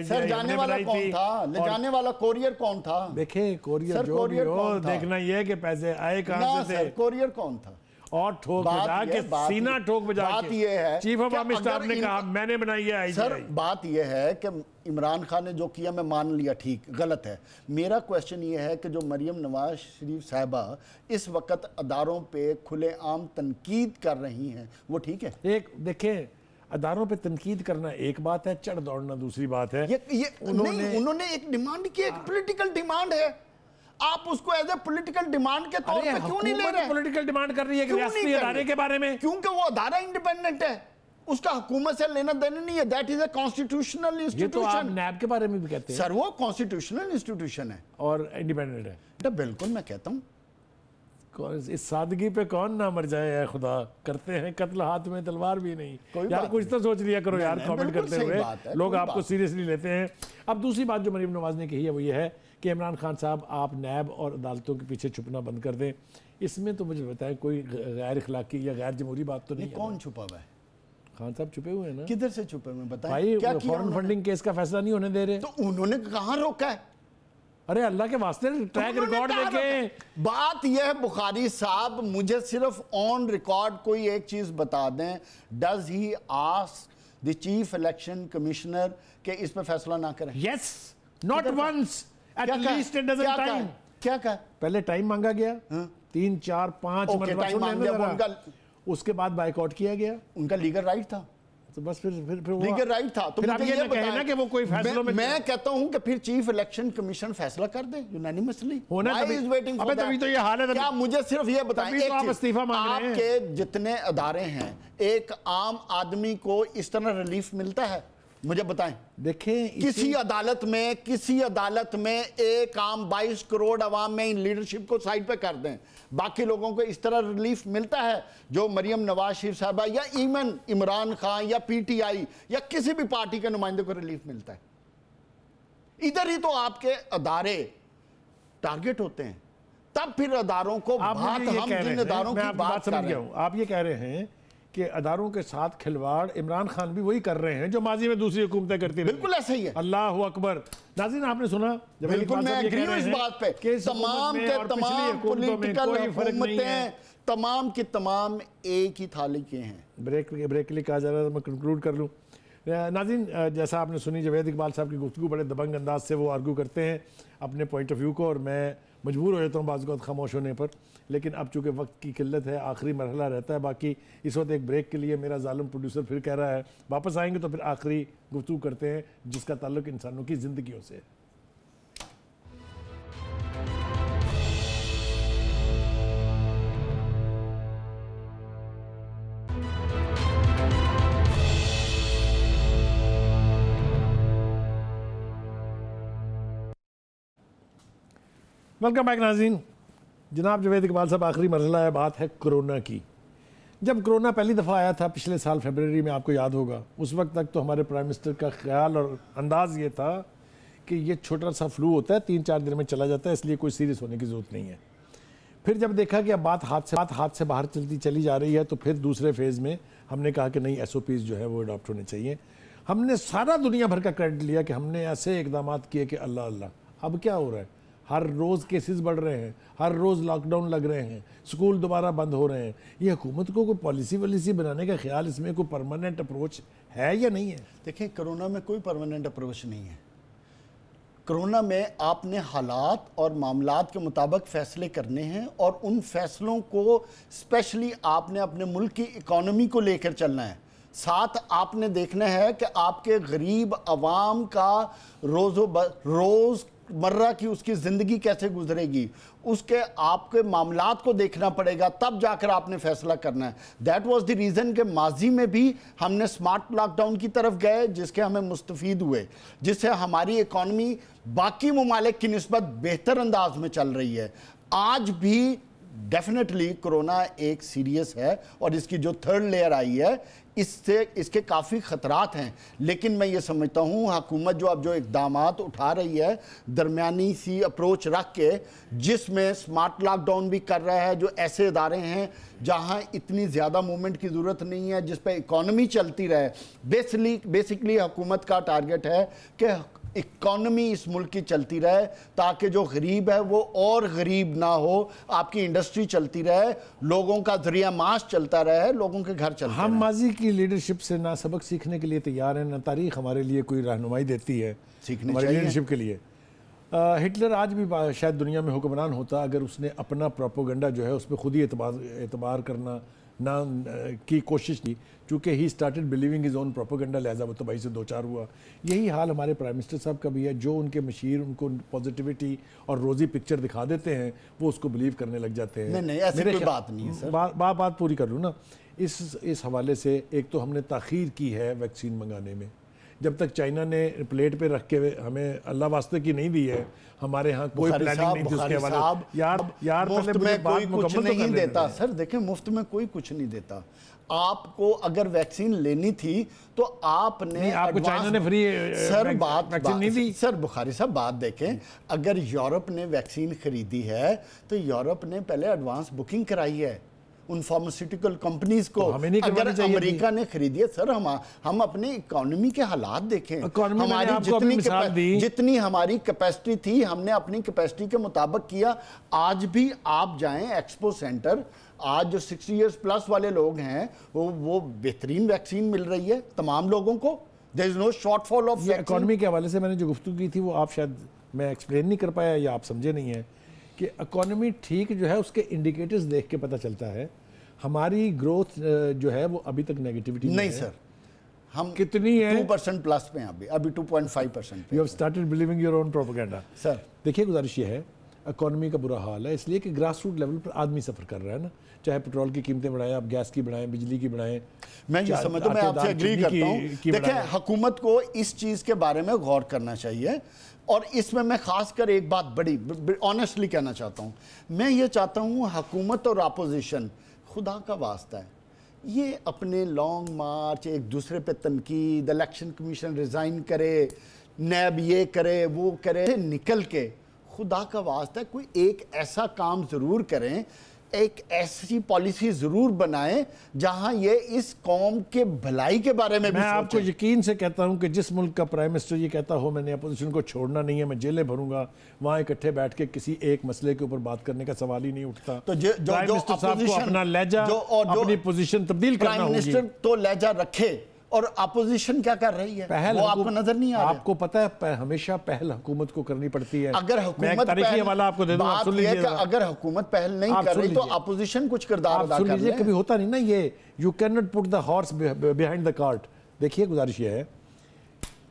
سر؟ جانے والا کون تھا؟ لے جانے والا کوریئر کون تھا؟ دیکھیں کوریئر جو بھی ہو، دیکھنا یہ ہے کہ پیسے آئے کہاں سے تھے۔ کوریئر کون تھا؟ اور ٹھوک بجا کے سینہ ٹھوک بجا کے بات یہ ہے چیف آف آرمی اسٹاف نے کہا میں نے بنائی ہے آئی جی سر، آئی۔ بات یہ ہے کہ عمران خان نے جو کیا میں مان لیا، ٹھیک، غلط ہے۔ میرا کویسچن یہ ہے کہ جو مریم نواز شریف صاحبہ اس وقت اداروں پہ کھلے عام تنقید کر رہی ہیں، وہ ٹھیک ہے؟ ایک دیکھیں، اداروں پہ تنقید کرنا ایک بات ہے، چڑھ دوڑنا دوسری بات ہے۔ انہوں نے ایک ڈیمانڈ کی، ایک پولیٹیکل ڈیمانڈ ہے، آپ اس کو ایز اے پولیٹیکل ڈیمانڈ کے طور پہ کیوں نہیں لے رہے؟ پولیٹیکل ڈیمانڈ کر رہی ہے کہ ریاستی ادارے کے بارے میں، کیونکہ وہ ادارہ انڈیپینڈنٹ ہے، اس کا حکومت سے لینا دینا نہیں ہے۔ That is a constitutional institution. یہ تو آپ نیب کے بارے میں بھی کہتے ہیں سر، وہ کانسٹیٹیوشنل انسٹیٹیوشن ہے اور انڈیپینڈنٹ ہے۔ بالکل میں کہتا ہوں، اس سادگی پہ کون نہ مر جائے، اے خدا، کرتے ہیں قتل ہاتھ میں تلوار بھی نہیں۔ یار کچھ تو سوچ لیا کرو یار، کامنٹ کرتے ہوئے لوگ آپ کو سیریسلی لیتے ہیں۔ اب دوسری بات جو مریم نواز نے کہی ہے وہ یہ ہے کہ عمران خان صاحب آپ نیب اور عدالتوں کے پیچھے چھپنا بند کر دیں۔ اس میں تو مجھے بتائیں کوئی غیر اخلاقی یا غیر جمہوری بات تو نہیں ہے؟ کون چھپا ہوا ہے؟ خان صاحب چھپے ہوئے ہیں نا۔ کدھر سے چھپے ہوئے بتائیں؟ بھائی فورن فنڈنگ کیس کا فیصلہ نہیں ہونے دے رہے تو انہوں نے کہاں روکا ہے؟ ارے اللہ کے واسطے ٹریک ریکارڈ دیکھیں۔ بات یہ ہے بخاری صاحب، مجھے صرف آن ریکارڈ کوئی ایک چیز بتا دیں، does he ask the chief election commissioner کہ اس پہ فیصلہ نہ کریں؟ Yes, not once, at least it doesn't time. کیا کہا؟ پہلے ٹائم مانگا گیا، 3 4 5 مرتبہ، اس کے بعد بائیکاٹ کیا گیا۔ ان کا لیگل رائٹ تھا، تو بس پھر لیگل رائٹ تھا۔ تو اب یہ نہ کہیں نا کہ وہ کوئی فیصلوں میں کہتا ہوں کہ پھر چیف الیکشن کمیشن فیصلہ کر دے یونانیمسلی۔ ابے تبھی تو یہ حال ہے۔ کیا مجھے صرف یہ بتائیں، آپ کے جتنے ادارے ہیں، ایک عام آدمی کو اس طرح ریلیف ملتا ہے؟ مجھے بتائیں، دیکھیں کسی عدالت میں ایک عام 22 کروڑ عوام میں ان لیڈرشپ کو سائڈ پہ کر دیں، باقی لوگوں کو اس طرح ریلیف ملتا ہے جو مریم نواز شریف صاحبہ یا ایمن عمران خان یا پی ٹی آئی یا کسی بھی پارٹی کے نمائندے کو ریلیف ملتا ہے؟ ادھر ہی تو آپ کے ادارے ٹارگٹ ہوتے ہیں، تب پھر اداروں کو بات ہم جن اداروں کی بات کر رہے ہیں۔ آپ یہ کہہ رہے ہیں کہ اداروں کے ساتھ کھلواڑ عمران خان بھی وہی کر رہے ہیں جو ماضی میں دوسری حکومتیں کرتی رہی۔ بالکل ایسا ہی ہے۔ اللہ اکبر۔ ناظرین آپ نے سنا، بالکل میں ایگری ہوں اس بات پہ، تمام کے تمام پولیٹیکل حکومتیں تمام کی تمام ایک ہی تھالی کے ہیں۔ بریک کے لیے کہا جا رہا ہے، میں کنکلوڈ کر لوں۔ ناظرین جیسا آپ نے سنی جاوید اقبال صاحب کی گفتگو، بڑے دبنگ انداز سے وہ آرگو کرتے ہیں اپنے پوائنٹ آف ویو کو، اور میں مجبور ہو جاتا ہوں بعض اوقات خاموش ہونے پر، لیکن اب چونکہ وقت کی قلت ہے، آخری مرحلہ رہتا ہے باقی۔ اس وقت ایک بریک کے لیے میرا ظالم پروڈیوسر پھر کہہ رہا ہے واپس آئیں گے تو پھر آخری گفتگو کرتے ہیں جس کا تعلق انسانوں کی زندگیوں سے ہے۔ ویلکم بیک ناظرین۔ جناب جاوید اقبال صاحب، آخری مرحلہ ہے، بات ہے کرونا کی۔ جب کرونا پہلی دفعہ آیا تھا پچھلے سال فیبروری میں، آپ کو یاد ہوگا، اس وقت تک تو ہمارے پرائم منسٹر کا خیال اور انداز یہ تھا کہ یہ چھوٹا سا فلو ہوتا ہے، 3-4 دن میں چلا جاتا ہے، اس لیے کوئی سیریس ہونے کی ضرورت نہیں ہے۔ پھر جب دیکھا کہ اب بات ہاتھ سے باہر چلی جا رہی ہے تو پھر دوسرے فیز میں ہم نے کہا کہ نہیں، ایس او پیز جو ہے وہ اڈاپٹ ہونے چاہیے۔ ہم نے سارا دنیا بھر کا کریڈٹ لیا کہ ہم نے ایسے اقدامات کیے کہ اللہ اللہ۔ اب کیا ہو رہا ہے؟ ہر روز کیسز بڑھ رہے ہیں، ہر روز لاک ڈاؤن لگ رہے ہیں، سکول دوبارہ بند ہو رہے ہیں۔ یہ حکومت کو کوئی پالیسی بنانے کا خیال، اس میں کوئی پرماننٹ اپروچ ہے یا نہیں ہے؟ دیکھیں، کرونا میں کوئی پرماننٹ اپروچ نہیں ہے۔ کرونا میں آپ نے حالات اور معاملات کے مطابق فیصلے کرنے ہیں، اور ان فیصلوں کو اسپیشلی آپ نے اپنے ملک کی اکانومی کو لے کر چلنا ہے۔ ساتھ آپ نے دیکھنا ہے کہ آپ کے غریب عوام کا روز مرہ کی اس کی زندگی کیسے گزرے گی، اس کے آپ کے معاملات کو دیکھنا پڑے گا، تب جا کر آپ نے فیصلہ کرنا ہے۔ دیٹ واز دی ریزن کہ ماضی میں بھی ہم نے سمارٹ لاک ڈاؤن کی طرف گئے، جس کے ہمیں مستفید ہوئے، جس سے ہماری اکانومی باقی ممالک کی نسبت بہتر انداز میں چل رہی ہے۔ آج بھی ڈیفینیٹلی کورونا ایک سیریس ہے اور اس کی جو تھرڈ لیئر آئی ہے اس کے کافی خطرات ہیں، لیکن میں یہ سمجھتا ہوں حکومت جو اب جو اقدامات اٹھا رہی ہے درمیانی سی اپروچ رکھ کے، جس میں سمارٹ لاک ڈاؤن بھی کر رہا ہے، جو ایسے ادارے ہیں جہاں اتنی زیادہ موومنٹ کی ضرورت نہیں ہے، جس پہ اکانومی چلتی رہے، بیسکلی حکومت کا ٹارگٹ ہے کہ اکانومی اس ملک کی چلتی رہے تاکہ جو غریب ہے وہ اور غریب نہ ہو، آپ کی انڈسٹری چلتی رہے، لوگوں کا ذریعہ معاش چلتا رہے، لوگوں کے گھر چلتے رہے۔ ہم ماضی کی لیڈرشپ سے نہ سبق سیکھنے کے لیے تیار ہیں، نہ تاریخ ہمارے لیے کوئی رہنمائی دیتی ہے ہماری لیڈرشپ کے لیے۔ ہٹلر آج بھی شاید دنیا میں حکمران ہوتا اگر اس نے اپنا پروپیگنڈا جو ہے اس پہ خود ہی اعتبار کرنا نہ کی کوشش کی، چونکہ he started believing his own propaganda, لہذا وہ تباہی سے دوچار ہوا۔ یہی حال ہمارے پرائم منسٹر صاحب کا بھی ہے، جو ان کے مشیر ان کو پازیٹیوٹی اور روزی پکچر دکھا دیتے ہیں وہ اس کو بلیو کرنے لگ جاتے ہیں۔ نہیں ایسی کوئی بات نہیں ہے سر، بات پوری کر لوں نا۔ اس حوالے سے ایک تو ہم نے تاخیر کی ہے ویکسین منگانے میں، جب تک چائنا نے پلیٹ پہ رکھ کے ہمیں اللہ واسطے کی نہیں دی ہے، ہمارے ہاں کوئی پلاننگ نہیں تھی اس کے حوالے۔ یار مفت میں کوئی کچھ نہیں دیتا سر، دیکھیں مفت میں کوئی کچھ نہیں دیتا۔ آپ کو اگر ویکسین لینی تھی تو آپ نے آپ کو چائنا نے فری ویکسین نہیں دی۔ سر بخاری صاحب بات دیکھیں، اگر یورپ نے ویکسین خریدی ہے تو یورپ نے پہلے ایڈوانس بکنگ کرائی ہے ان فارماسیوٹیکل کمپنیز کو۔ اگر امریکہ نے خریدی ہے، سر ہم اپنے اکانومی کے حالات دیکھیں، ہماری جتنی ہماری کیپیسٹی تھی ہم نے اپنی کیپیسٹی کے مطابق کیا۔ آج بھی آپ جائیں ایکسپو سینٹر، آج جو 60 ایئرز پلس والے لوگ ہیں وہ بہترین ویکسین مل رہی ہے تمام لوگوں کو۔ there is no shortfall of vaccine۔ Economy کے حوالے سے میں نے جو گفتگو کی تھی وہ آپ شاید میں ایکسپلین نہیں کر پایا یا آپ سمجھے نہیں ہیں کہ اکانومی ٹھیک جو ہے اس کے انڈیکیٹرز دیکھ کے پتہ چلتا ہے۔ ہماری گروتھ جو ہے وہ ابھی تک نیگیٹیوٹی نہیں سر، ہم کتنی ہے 2% پلس پہ ہیں، ابھی 2.5% پہ۔ You have started believing your own propaganda۔ سر دیکھیے گزارش یہ ہے، اکانومی کا برا حال ہے اس لیے کہ گراس روٹ لیول پر آدمی سفر کر رہا ہے نا، چاہے پیٹرول کی قیمتیں بڑھائیں، آپ گیس کی بڑھائیں، بجلی کی بڑھائیں۔ میں یہ سمجھتا ہوں، میں آپ سے ایگری کرتا ہوں۔ دیکھیں حکومت کو اس چیز کے بارے میں غور کرنا چاہیے، اور اس میں خاص کر ایک بات بڑی آنیسٹلی کہنا چاہتا ہوں، میں یہ چاہتا ہوں حکومت اور اپوزیشن خدا کا واسطہ ہے یہ اپنے لانگ مارچ، ایک دوسرے پہ تنقید، الیکشن کمیشن ریزائن کرے، نیب یہ کرے وہ کرے، نکل کے خدا کا واسطہ کوئی ایک ایسا کام ضرور کریں، ایک ایسی پالیسی ضرور بنائیں جہاں یہ اس قوم کے بھلائی کے بارے میں بھی میں آپ کو یقین سے کہتا ہوں کہ جس ملک کا پرائم منسٹر یہ کہتا ہو میں نے اپوزیشن کو چھوڑنا نہیں ہے، میں جیلیں بھروں گا، وہاں اکٹھے بیٹھ کے کسی ایک مسئلے کے اوپر بات کرنے کا سوال ہی نہیں اٹھتا۔ تو جو اپنا لہجہ، اپنی پوزیشن تبدیل کرنا ہوگی۔ پرائم منسٹر تو لہجہ رکھے، اور اپوزیشن کیا کر رہی ہے وہ آپ کو نظر نہیں آ رہا۔ آپ کو پتہ ہے ہمیشہ پہل حکومت کو کرنی پڑتی ہے۔ اگر حکومت پہل نہیں کر رہی تو اپوزیشن کچھ کردار ادا کر لے۔ کبھی ہوتا نہیں نا یہ you cannot put the horse behind the cart۔ دیکھیے گزارش یہ ہے،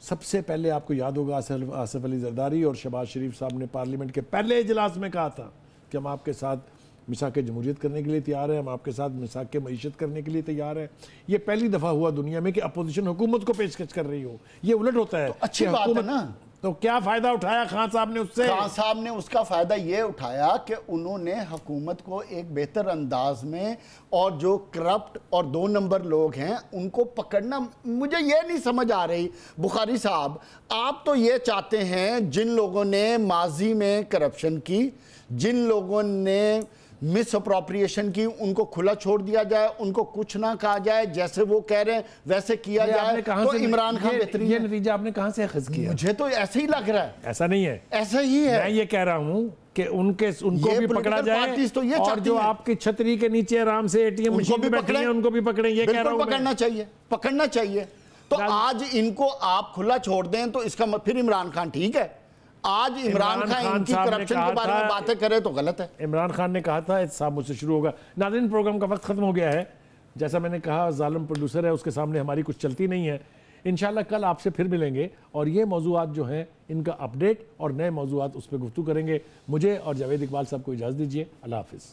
سب سے پہلے آپ کو یاد ہوگا آصف علی زرداری اور شہباز شریف صاحب نے پارلیمنٹ کے پہلے اجلاس میں کہا تھا کہ ہم آپ کے ساتھ مساق جمہوریت کرنے کے لیے تیار ہیں، ہم آپ کے ساتھ مساق معیشت کرنے کے لیے تیار ہیں۔ یہ پہلی دفعہ ہوا دنیا میں کہ اپوزیشن حکومت کو پیشکش کر رہی ہو، یہ الٹ ہوتا ہے۔ اچھی بات ہے نا۔ تو کیا فائدہ اٹھایا خان صاحب نے اس سے؟ خان صاحب نے اس کا فائدہ یہ اٹھایا کہ انہوں نے حکومت کو ایک بہتر انداز میں، اور جو کرپٹ اور 2 نمبر لوگ ہیں ان کو پکڑنا۔ مجھے یہ نہیں سمجھ آ رہی بخاری صاحب، آپ تو یہ چاہتے ہیں جن لوگوں نے ماضی میں کرپشن کی، جن لوگوں نے مس اپروپریشن کی، ان کو کھلا چھوڑ دیا جائے، ان کو کچھ نہ کہا جائے، جیسے وہ کہہ رہے ہیں ویسے کیا جائے، تو عمران خان بہترین ہے۔ یہ نتیجہ آپ نے کہاں سے اخذ کیا؟ مجھے تو ایسے ہی لگ رہا ہے۔ ایسا نہیں ہے، ایسا ہی ہے۔ میں یہ کہہ رہا ہوں کہ ان کو بھی پکڑا جائے، اور جو آپ کی چھتری کے نیچے آرام سے اے ٹی ایم مشین پہ بیٹھے ہیں ان کو بھی پکڑیں، یہ کہہ رہا ہوں۔ پکڑنا چاہیے۔ تو آج ان کو آپ کھلا چھوڑ دیں تو اس کا پھر عمران خان ٹھیک ہے؟ آج عمران خان ان کی کرپشن کے بارے میں باتیں کرے تو غلط ہے۔ عمران خان نے کہا تھا احتساب مجھ سے شروع ہوگا۔ ناظرین پروگرام کا وقت ختم ہو گیا ہے، جیسا میں نے کہا ظالم پروڈیوسر ہے، اس کے سامنے ہماری کچھ چلتی نہیں ہے۔ انشاءاللہ کل آپ سے پھر ملیں گے اور یہ موضوعات جو ہیں ان کا اپڈیٹ اور نئے موضوعات اس پہ گفتگو کریں گے۔ مجھے اور جاوید اقبال صاحب کو اجازت دیجیے، اللہ حافظ۔